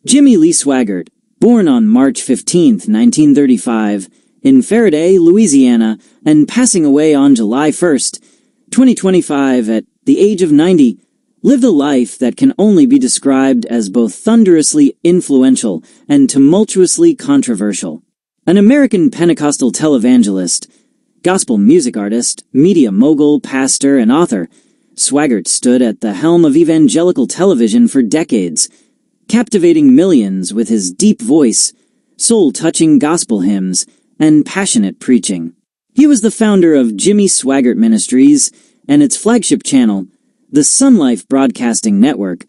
Jimmy Lee Swaggart, born on March 15, 1935, in Ferriday, Louisiana, and passing away on July 1, 2025 at the age of 90, lived a life that can only be described as both thunderously influential and tumultuously controversial. An American Pentecostal televangelist, gospel music artist, media mogul, pastor, and author, Swaggart stood at the helm of evangelical television for decades, captivating millions with his deep voice, soul-touching gospel hymns, and passionate preaching. He was the founder of Jimmy Swaggart Ministries and its flagship channel, the SonLife Broadcasting Network,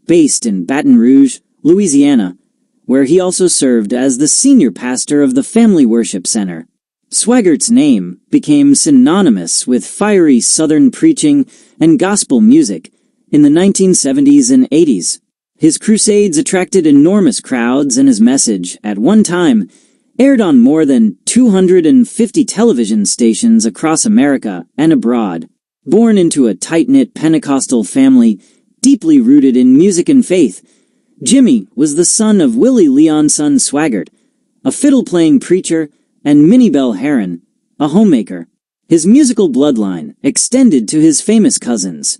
based in Baton Rouge, Louisiana, where he also served as the senior pastor of the Family Worship Center. Swaggart's name became synonymous with fiery Southern preaching and gospel music in the 1970s and 80s. His crusades attracted enormous crowds, and his message, at one time, aired on more than 250 television stations across America and abroad. Born into a tight-knit Pentecostal family deeply rooted in music and faith, Jimmy was the son of Willie Leon Swaggart, a fiddle-playing preacher, and Minnie Bell Herron, a homemaker. His musical bloodline extended to his famous cousins,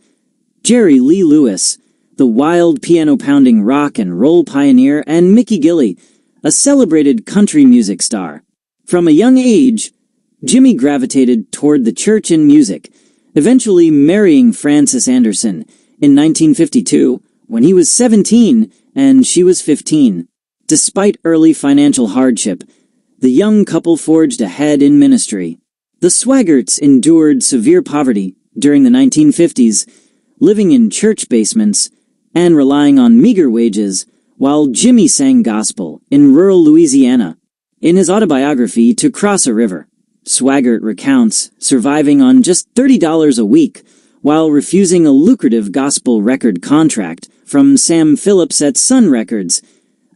Jerry Lee Lewis, the wild piano-pounding rock and roll pioneer, and Mickey Gilley, a celebrated country music star. From a young age, Jimmy gravitated toward the church and music, eventually marrying Frances Anderson in 1952 when he was 17 and she was 15. Despite early financial hardship, the young couple forged ahead in ministry. The Swaggarts endured severe poverty during the 1950s, living in church basements and relying on meager wages, while Jimmy sang gospel in rural Louisiana. In his autobiography, To Cross a River, Swaggart recounts surviving on just $30 a week while refusing a lucrative gospel record contract from Sam Phillips at Sun Records,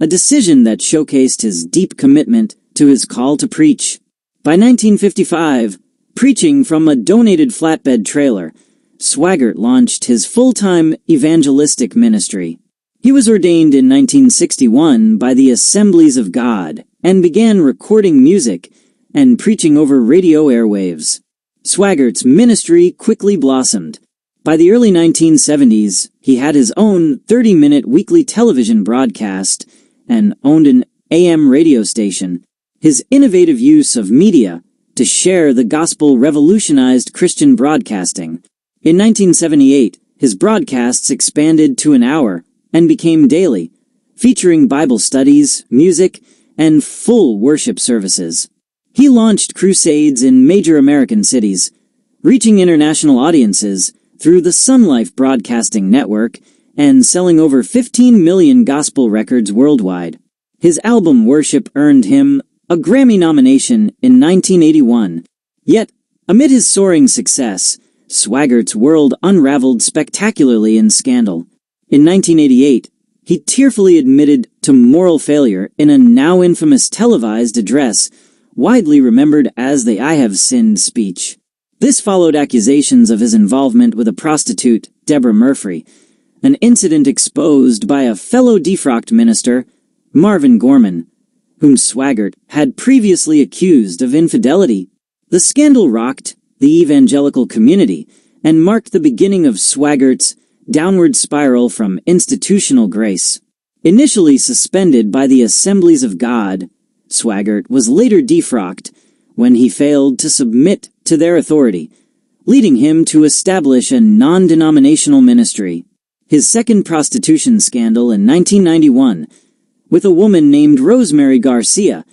a decision that showcased his deep commitment to his call to preach. By 1955, preaching from a donated flatbed trailer, Swaggart launched his full-time evangelistic ministry. He was ordained in 1961 by the Assemblies of God and began recording music and preaching over radio airwaves. Swaggart's ministry quickly blossomed. By the early 1970s, he had his own 30-minute weekly television broadcast and owned an AM radio station. His innovative use of media to share the gospel revolutionized Christian broadcasting. In 1978, his broadcasts expanded to an hour and became daily, featuring Bible studies, music, and full worship services. He launched crusades in major American cities, reaching international audiences through the SonLife Broadcasting Network and selling over 15 million gospel records worldwide. His album Worship earned him a Grammy nomination in 1981. Yet, amid his soaring success, Swaggart's world unraveled spectacularly in scandal. In 1988, he tearfully admitted to moral failure in a now infamous televised address, widely remembered as the "I have sinned" speech. This followed accusations of his involvement with a prostitute, Deborah Murphy, an incident exposed by a fellow defrocked minister, Marvin Gorman, whom Swaggart had previously accused of infidelity. The scandal rocked the evangelical community and marked the beginning of Swaggart's downward spiral from institutional grace. Initially suspended by the Assemblies of God, Swaggart was later defrocked when he failed to submit to their authority, leading him to establish a non-denominational ministry. His second prostitution scandal in 1991, with a woman named Rosemary Garcia,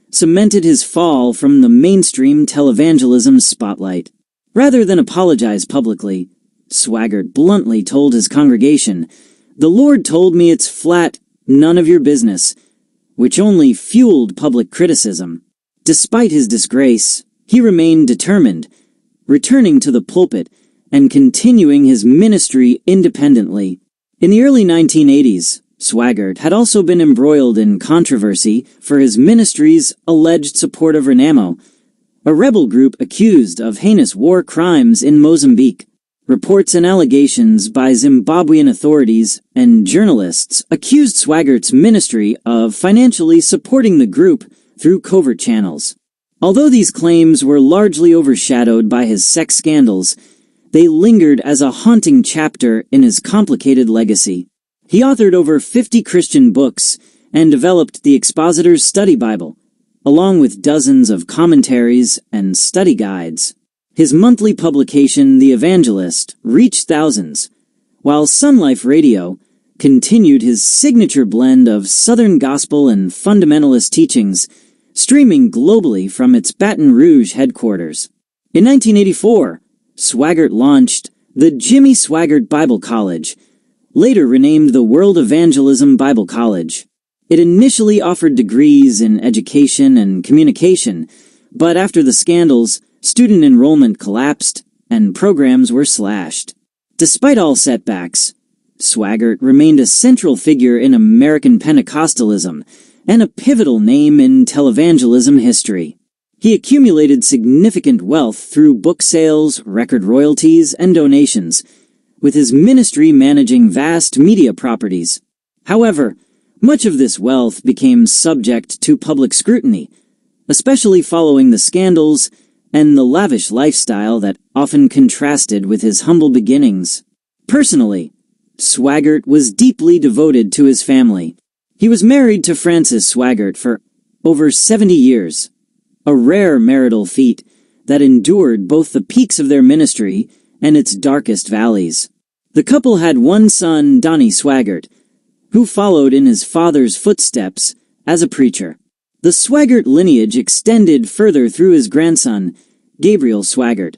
cemented his fall from the mainstream televangelism spotlight. Rather than apologize publicly, Swaggart bluntly told his congregation, "The Lord told me it's flat, none of your business," which only fueled public criticism. Despite his disgrace, he remained determined, returning to the pulpit and continuing his ministry independently. In the early 1980s, Swaggart had also been embroiled in controversy for his ministry's alleged support of Renamo, a rebel group accused of heinous war crimes in Mozambique. Reports and allegations by Zimbabwean authorities and journalists accused Swaggart's ministry of financially supporting the group through covert channels. Although these claims were largely overshadowed by his sex scandals, they lingered as a haunting chapter in his complicated legacy. He authored over 50 Christian books and developed the Expositor's Study Bible, along with dozens of commentaries and study guides. His monthly publication, The Evangelist, reached thousands, while SonLife Radio continued his signature blend of Southern gospel and fundamentalist teachings, streaming globally from its Baton Rouge headquarters. In 1984, Swaggart launched the Jimmy Swaggart Bible College, later renamed the World Evangelism Bible College. It initially offered degrees in education and communication, but after the scandals, student enrollment collapsed and programs were slashed. Despite all setbacks, Swaggart remained a central figure in American Pentecostalism and a pivotal name in televangelism history. He accumulated significant wealth through book sales, record royalties, and donations, with his ministry managing vast media properties. However, much of this wealth became subject to public scrutiny, especially following the scandals and the lavish lifestyle that often contrasted with his humble beginnings. Personally, Swaggart was deeply devoted to his family. He was married to Frances Swaggart for over 70 years, a rare marital feat that endured both the peaks of their ministry and its darkest valleys. The couple had one son, Donnie Swaggart, who followed in his father's footsteps as a preacher. The Swaggart lineage extended further through his grandson, Gabriel Swaggart,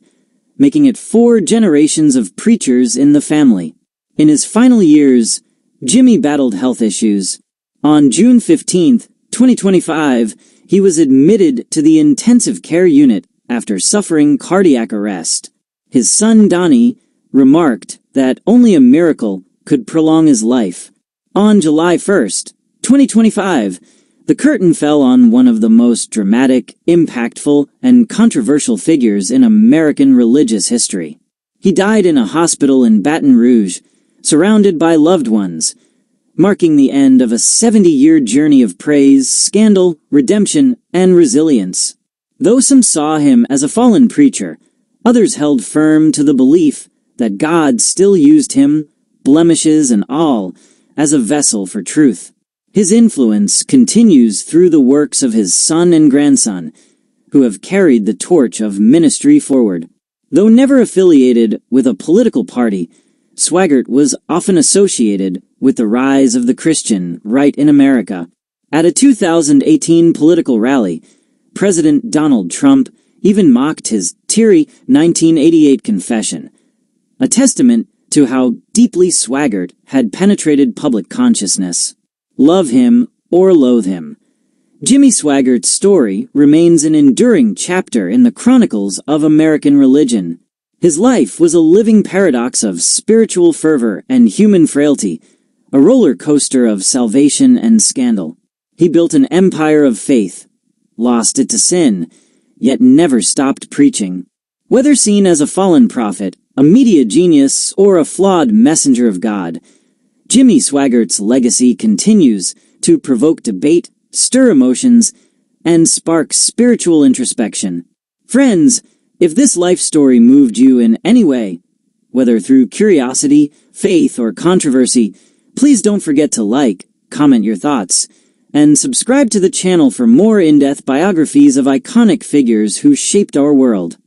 making it 4 generations of preachers in the family. In his final years, Jimmy battled health issues. On June 15, 2025, he was admitted to the intensive care unit after suffering cardiac arrest. His son Donnie remarked that only a miracle could prolong his life. On July 1st, 2025, the curtain fell on one of the most dramatic, impactful, and controversial figures in American religious history. He died in a hospital in Baton Rouge, surrounded by loved ones, marking the end of a 70-year journey of praise, scandal, redemption, and resilience. Though some saw him as a fallen preacher, others held firm to the belief that God still used him, blemishes and all, as a vessel for truth. His influence continues through the works of his son and grandson, who have carried the torch of ministry forward. Though never affiliated with a political party, Swaggart was often associated with the rise of the Christian right in America. At a 2018 political rally, President Donald Trump even mocked his teary 1988 confession, a testament to how deeply Swaggart had penetrated public consciousness. Love him or loathe him, Jimmy Swaggart's story remains an enduring chapter in the chronicles of American religion. His life was a living paradox of spiritual fervor and human frailty, a roller coaster of salvation and scandal. He built an empire of faith, lost it to sin, yet never stopped preaching. Whether seen as a fallen prophet, a media genius, or a flawed messenger of God, Jimmy Swaggart's legacy continues to provoke debate, stir emotions, and spark spiritual introspection. Friends, if this life story moved you in any way, whether through curiosity, faith, or controversy, please don't forget to like, comment your thoughts, and subscribe to the channel for more in-depth biographies of iconic figures who shaped our world.